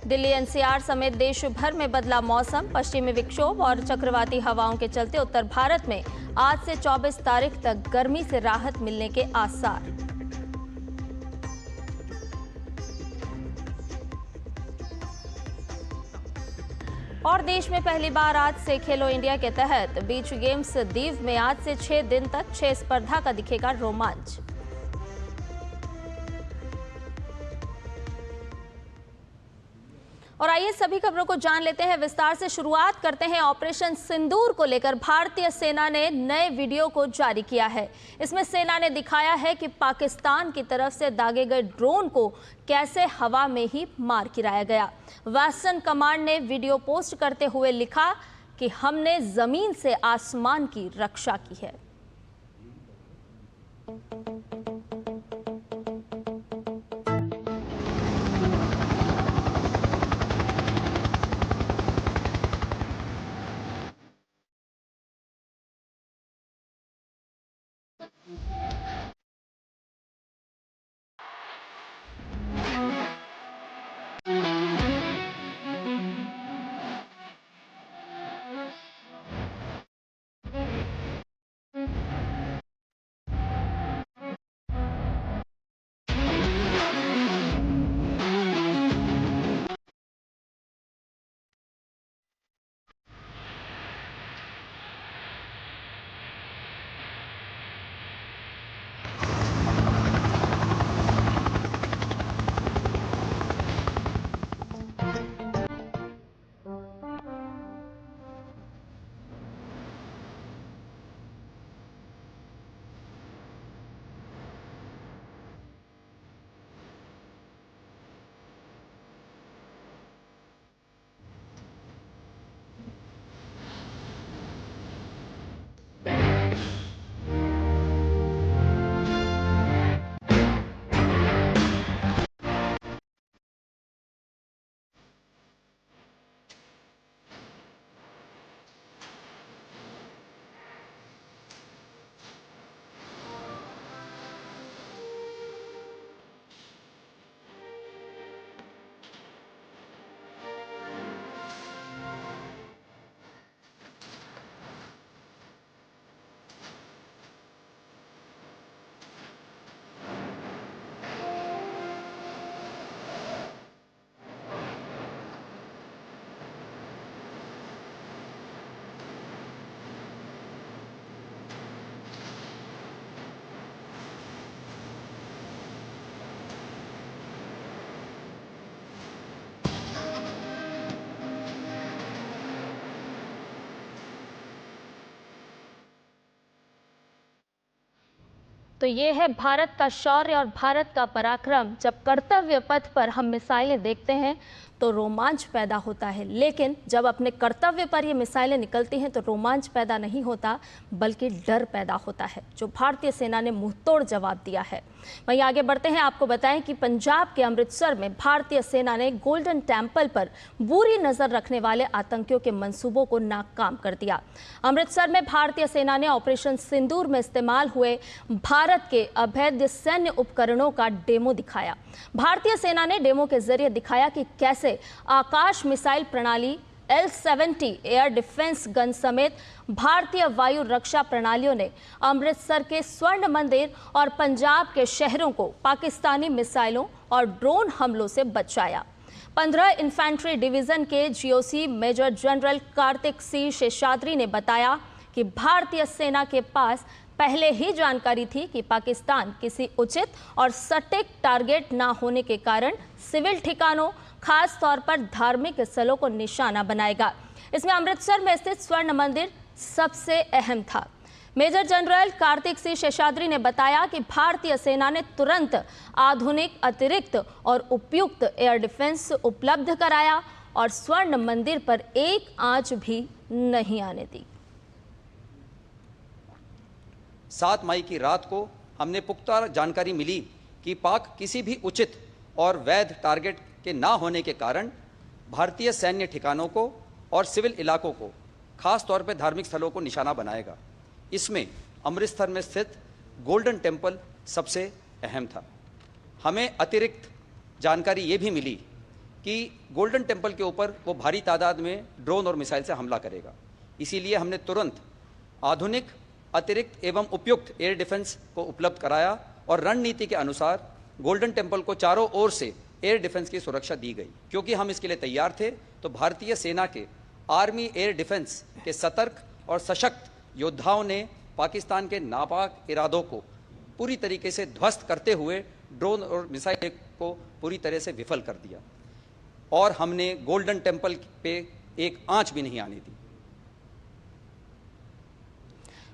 Delhi NCR समेत देश भर में बदला मौसम। पश्चिमी विक्षोभ और चक्रवाती हवाओं के चलते उत्तर भारत में आज से 24 तारीख तक गर्मी से राहत मिलने के आसार। और देश में पहली बार आज से खेलो इंडिया के तहत बीच गेम्स दीव में आज से 6 दिन तक 6 स्पर्धा का दिखेगा रोमांच। और आइए सभी खबरों को जान लेते हैं विस्तार से। शुरुआत करते हैं ऑपरेशन सिंदूर को लेकर। भारतीय सेना ने नए वीडियो को जारी किया है। इसमें सेना ने दिखाया है कि पाकिस्तान की तरफ से दागे गए ड्रोन को कैसे हवा में ही मार गिराया गया। वेस्टर्न कमांड ने वीडियो पोस्ट करते हुए लिखा कि हमने जमीन से आसमान की रक्षा की है। तो ये है भारत का शौर्य और भारत का पराक्रम। जब कर्तव्य पथ पर हम मिसाइलें देखते हैं तो रोमांच पैदा होता है, लेकिन जब अपने कर्तव्य पर ये मिसाइलें निकलती हैं तो रोमांच पैदा नहीं होता बल्कि डर पैदा होता है, जो भारतीय सेना ने मुंहतोड़ जवाब दिया है। वहीं आगे बढ़ते हैं, आपको बताएं कि पंजाब के अमृतसर में भारतीय सेना ने गोल्डन टेम्पल पर बुरी नजर रखने वाले आतंकियों के मंसूबों को नाकाम कर दिया। अमृतसर में भारतीय सेना ने ऑपरेशन सिंदूर में इस्तेमाल हुए भारत के अवैध सैन्य उपकरणों का डेमो दिखाया। भारतीय सेना ने डेमो के जरिए दिखाया कि कैसे आकाश मिसाइल प्रणाली, L-70 एयर डिफेंस गन समेत भारतीय वायु रक्षा प्रणालियों ने अमृतसर के स्वर्ण मंदिर और पंजाब के शहरों को पाकिस्तानी मिसाइलों और ड्रोन हमलों से बचाया। 15 इन्फेंट्री डिवीजन के GOC मेजर जनरल कार्तिक सी शेषाद्री ने बताया कि भारतीय सेना के पास पहले ही जानकारी थी कि पाकिस्तान किसी उचित और सटीक टारगेट ना होने के कारण सिविल ठिकानों, खास तौर पर धार्मिक स्थलों को निशाना बनाएगा। इसमें अमृतसर में स्थित स्वर्ण मंदिर सबसे अहम था। मेजर जनरल कार्तिक सी शेषाद्री ने बताया कि भारतीय सेना ने तुरंत आधुनिक, अतिरिक्त और उपयुक्त एयर डिफेंस उपलब्ध कराया और स्वर्ण मंदिर पर एक आंच भी नहीं आने दी। 7 मई की रात को हमने पुख्ता जानकारी मिली कि पाक किसी भी उचित और वैध टारगेट के ना होने के कारण भारतीय सैन्य ठिकानों को और सिविल इलाकों को, खास तौर पर धार्मिक स्थलों को निशाना बनाएगा। इसमें अमृतसर में स्थित गोल्डन टेम्पल सबसे अहम था। हमें अतिरिक्त जानकारी ये भी मिली कि गोल्डन टेम्पल के ऊपर वो भारी तादाद में ड्रोन और मिसाइल से हमला करेगा। इसीलिए हमने तुरंत आधुनिक, अतिरिक्त एवं उपयुक्त एयर डिफेंस को उपलब्ध कराया और रणनीति के अनुसार गोल्डन टेम्पल को चारों ओर से एयर डिफेंस की सुरक्षा दी गई। क्योंकि हम इसके लिए तैयार थे, तो भारतीय सेना के आर्मी एयर डिफेंस के सतर्क और सशक्त योद्धाओं ने पाकिस्तान के नापाक इरादों को पूरी तरीके से ध्वस्त करते हुए ड्रोन और मिसाइल को पूरी तरह से विफल कर दिया और हमने गोल्डन टेम्पल पे एक आंच भी नहीं आने दी।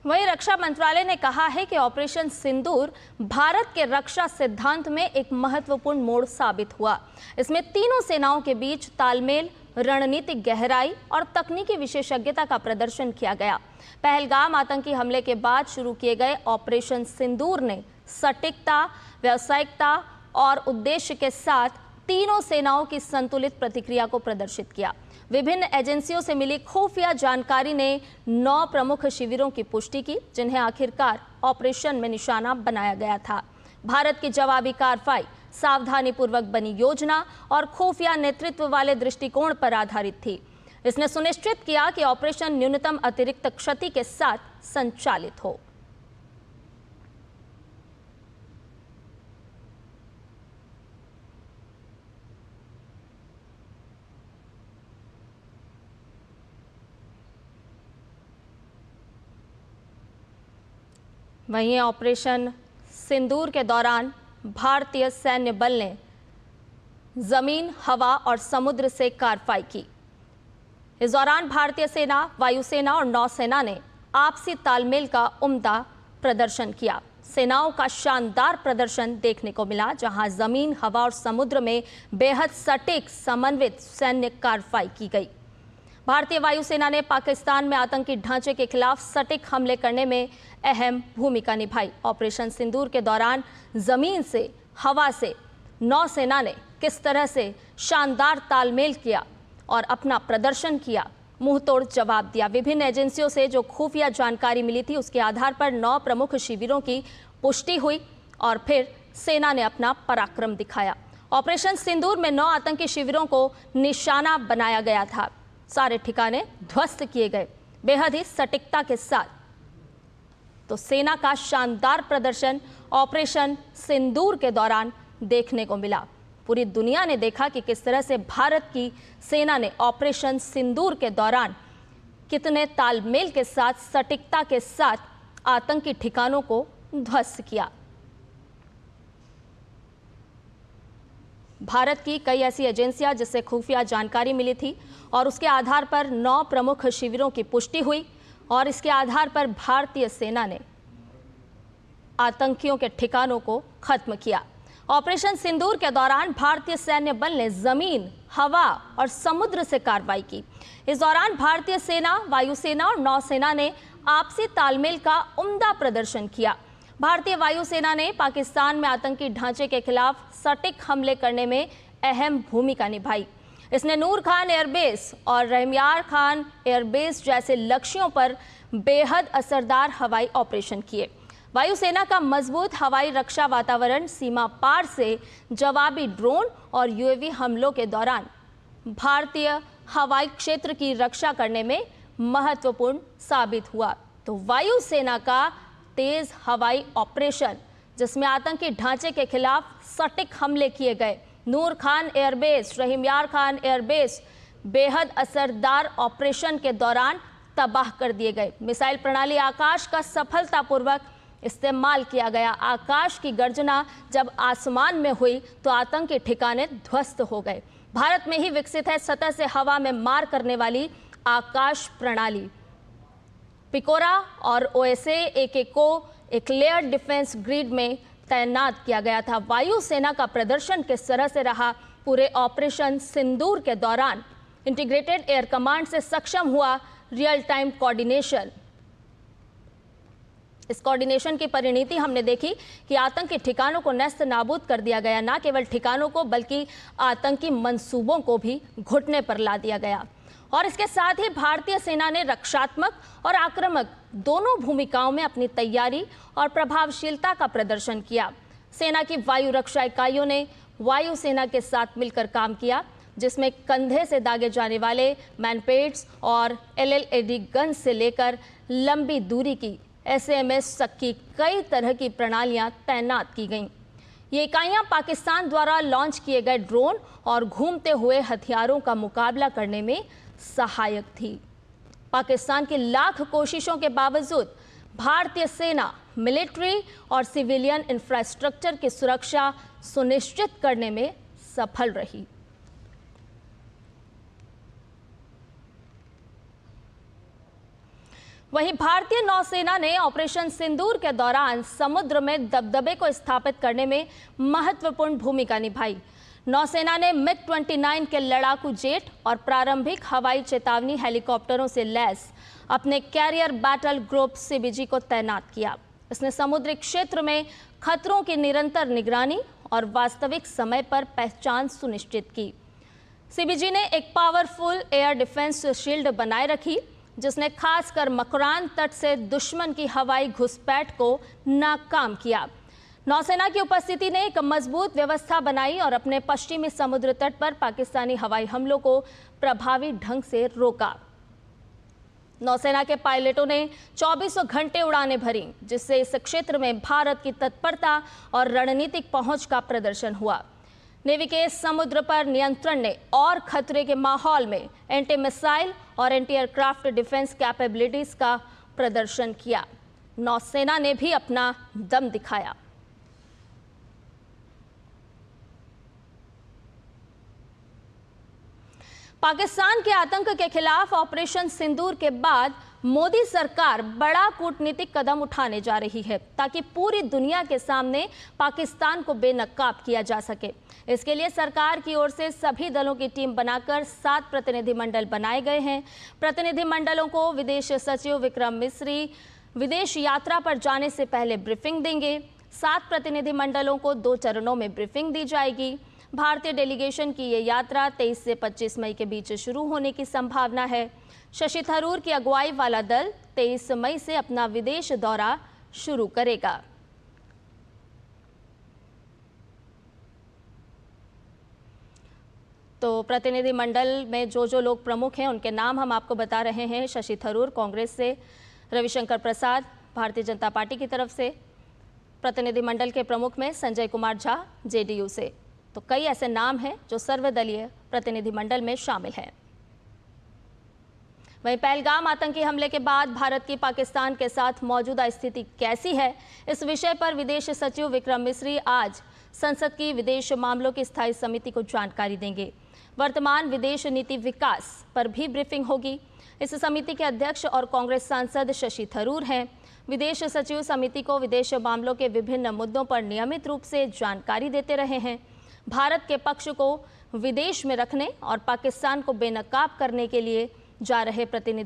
वहीं रक्षा मंत्रालय ने कहा है कि ऑपरेशन सिंदूर भारत के रक्षा सिद्धांत में एक महत्वपूर्ण मोड़ साबित हुआ। इसमें तीनों सेनाओं के बीच तालमेल, रणनीतिक गहराई और तकनीकी विशेषज्ञता का प्रदर्शन किया गया। पहलगाम आतंकी हमले के बाद शुरू किए गए ऑपरेशन सिंदूर ने सटीकता, व्यावसायिकता और उद्देश्य के साथ तीनों सेनाओं की संतुलित प्रतिक्रिया को प्रदर्शित किया। विभिन्न एजेंसियों से मिली खुफिया जानकारी ने 9 प्रमुख शिविरों की पुष्टि की, जिन्हें आखिरकार ऑपरेशन में निशाना बनाया गया था। भारत की जवाबी कार्रवाई सावधानीपूर्वक बनी योजना और खुफिया नेतृत्व वाले दृष्टिकोण पर आधारित थी। इसने सुनिश्चित किया कि ऑपरेशन न्यूनतम अतिरिक्त क्षति के साथ संचालित हो। वहीं ऑपरेशन सिंदूर के दौरान भारतीय सैन्य बल ने जमीन, हवा और समुद्र से कार्रवाई की। इस दौरान भारतीय सेना, वायुसेना और नौसेना ने आपसी तालमेल का उम्दा प्रदर्शन किया। सेनाओं का शानदार प्रदर्शन देखने को मिला, जहां जमीन, हवा और समुद्र में बेहद सटीक समन्वित सैन्य कार्रवाई की गई। भारतीय वायुसेना ने पाकिस्तान में आतंकी ढांचे के खिलाफ सटीक हमले करने में अहम भूमिका निभाई। ऑपरेशन सिंदूर के दौरान जमीन से, हवा से नौसेना ने किस तरह से शानदार तालमेल किया और अपना प्रदर्शन किया, मुंहतोड़ जवाब दिया। विभिन्न एजेंसियों से जो खुफिया जानकारी मिली थी, उसके आधार पर 9 प्रमुख शिविरों की पुष्टि हुई और फिर सेना ने अपना पराक्रम दिखाया। ऑपरेशन सिंदूर में 9 आतंकी शिविरों को निशाना बनाया गया था। सारे ठिकाने ध्वस्त किए गए, बेहद ही सटीकता के साथ। तो सेना का शानदार प्रदर्शन ऑपरेशन सिंदूर के दौरान देखने को मिला। पूरी दुनिया ने देखा कि किस तरह से भारत की सेना ने ऑपरेशन सिंदूर के दौरान कितने तालमेल के साथ, सटीकता के साथ आतंकी ठिकानों को ध्वस्त किया। भारत की कई ऐसी एजेंसियां जिससे खुफिया जानकारी मिली थी और उसके आधार पर 9 प्रमुख शिविरों की पुष्टि हुई और इसके आधार पर भारतीय सेना ने आतंकियों के ठिकानों को खत्म किया। ऑपरेशन सिंदूर के दौरान भारतीय सैन्य बल ने जमीन, हवा और समुद्र से कार्रवाई की। इस दौरान भारतीय सेना, वायुसेना और नौसेना ने आपसी तालमेल का उम्दा प्रदर्शन किया। भारतीय वायुसेना ने पाकिस्तान में आतंकी ढांचे के खिलाफ सटीक हमले करने में अहम भूमिका निभाई। इसने नूर खान एयरबेस और रहमयार खान एयरबेस जैसे लक्ष्यों पर बेहद असरदार हवाई ऑपरेशन किए। वायुसेना का मजबूत हवाई रक्षा वातावरण सीमा पार से जवाबी ड्रोन और यूएवी हमलों के दौरान भारतीय हवाई क्षेत्र की रक्षा करने में महत्वपूर्ण साबित हुआ। तो वायुसेना का तेज हवाई ऑपरेशन, जिसमें आतंकी ढांचे के खिलाफ सटीक हमले किए गए, नूर खान एयरबेस, रहमयार खान एयरबेस बेहद असरदार ऑपरेशन के दौरान तबाह कर दिए गए। मिसाइल प्रणाली आकाश का सफलतापूर्वक इस्तेमाल किया गया। आकाश की गर्जना जब आसमान में हुई तो आतंकी ठिकाने ध्वस्त हो गए। भारत में ही विकसित है सतह से हवा में मार करने वाली आकाश प्रणाली। पिकोरा और ओएसए एक को एक लेयर डिफेंस ग्रिड में तैनात किया गया था। वायुसेना का प्रदर्शन किस तरह से रहा पूरे ऑपरेशन सिंदूर के दौरान? इंटीग्रेटेड एयर कमांड से सक्षम हुआ रियल टाइम कोऑर्डिनेशन। इस कोऑर्डिनेशन की परिणति हमने देखी कि आतंकी ठिकानों को नेस्त नाबूद कर दिया गया। न केवल ठिकानों को बल्कि आतंकी मंसूबों को भी घुटने पर ला दिया गया। और इसके साथ ही भारतीय सेना ने रक्षात्मक और आक्रामक दोनों भूमिकाओं में अपनी तैयारी और प्रभावशीलता का प्रदर्शन किया। सेना की वायु रक्षा इकाइयों ने वायुसेना के साथ मिलकर काम किया। जिसमें कंधे से दागे जाने वाले मैनपेड्स और LLAD गन से लेकर लंबी दूरी की SMS तक की कई तरह की प्रणालियां तैनात की गईं। ये इकाइयां पाकिस्तान द्वारा लॉन्च किए गए ड्रोन और घूमते हुए हथियारों का मुकाबला करने में सहायक थी। पाकिस्तान की लाख कोशिशों के बावजूद भारतीय सेना मिलिट्री और सिविलियन इंफ्रास्ट्रक्चर की सुरक्षा सुनिश्चित करने में सफल रही। वहीं भारतीय नौसेना ने ऑपरेशन सिंदूर के दौरान समुद्र में दबदबे को स्थापित करने में महत्वपूर्ण भूमिका निभाई। नौसेना ने MiG-29 के लड़ाकू जेट और प्रारंभिक हवाई चेतावनी हेलीकॉप्टरों से लैस अपने कैरियर बैटल ग्रुप CBG को तैनात किया। इसने समुद्री क्षेत्र में खतरों की निरंतर निगरानी और वास्तविक समय पर पहचान सुनिश्चित की। CBG ने एक पावरफुल एयर डिफेंस शील्ड बनाए रखी, जिसने खासकर मकरान तट से दुश्मन की हवाई घुसपैठ को नाकाम किया। नौसेना की उपस्थिति ने एक मजबूत व्यवस्था बनाई और अपने पश्चिमी समुद्र तट पर पाकिस्तानी हवाई हमलों को प्रभावी ढंग से रोका। नौसेना के पायलटों ने 24 घंटे उड़ानें भरी, जिससे इस क्षेत्र में भारत की तत्परता और रणनीतिक पहुंच का प्रदर्शन हुआ। नेवी के समुद्र पर नियंत्रण ने और खतरे के माहौल में एंटी मिसाइल और एंटी एयरक्राफ्ट डिफेंस कैपेबिलिटीज का प्रदर्शन किया। नौसेना ने भी अपना दम दिखाया। पाकिस्तान के आतंक के खिलाफ ऑपरेशन सिंदूर के बाद मोदी सरकार बड़ा कूटनीतिक कदम उठाने जा रही है, ताकि पूरी दुनिया के सामने पाकिस्तान को बेनकाब किया जा सके। इसके लिए सरकार की ओर से सभी दलों की टीम बनाकर 7 प्रतिनिधिमंडल बनाए गए हैं। प्रतिनिधिमंडलों को विदेश सचिव विक्रम मिस्री विदेश यात्रा पर जाने से पहले ब्रीफिंग देंगे। 7 प्रतिनिधिमंडलों को 2 चरणों में ब्रीफिंग दी जाएगी। भारतीय डेलीगेशन की ये यात्रा 23 से 25 मई के बीच शुरू होने की संभावना है। शशि थरूर की अगुवाई वाला दल 23 मई से अपना विदेश दौरा शुरू करेगा। तो प्रतिनिधिमंडल में जो लोग प्रमुख हैं उनके नाम हम आपको बता रहे हैं। शशि थरूर कांग्रेस से, रविशंकर प्रसाद भारतीय जनता पार्टी की तरफ से, प्रतिनिधिमंडल के प्रमुख में संजय कुमार झा JDU से। तो कई ऐसे नाम हैं जो सर्वदलीय प्रतिनिधिमंडल में शामिल हैं। वहीं पहलगाम आतंकी हमले के बाद भारत की पाकिस्तान के साथ मौजूदा स्थिति कैसी है, इस विषय पर विदेश सचिव विक्रम मिस्री आज संसद की विदेश मामलों की स्थायी समिति को जानकारी देंगे। वर्तमान विदेश नीति विकास पर भी ब्रीफिंग होगी। इस समिति के अध्यक्ष और कांग्रेस सांसद शशि थरूर हैं। विदेश सचिव समिति को विदेश मामलों के विभिन्न मुद्दों पर नियमित रूप से जानकारी देते रहे हैं। भारत के पक्ष को विदेश में रखने और पाकिस्तान को बेनकाब करने के लिए जा रहे प्रतिनिधि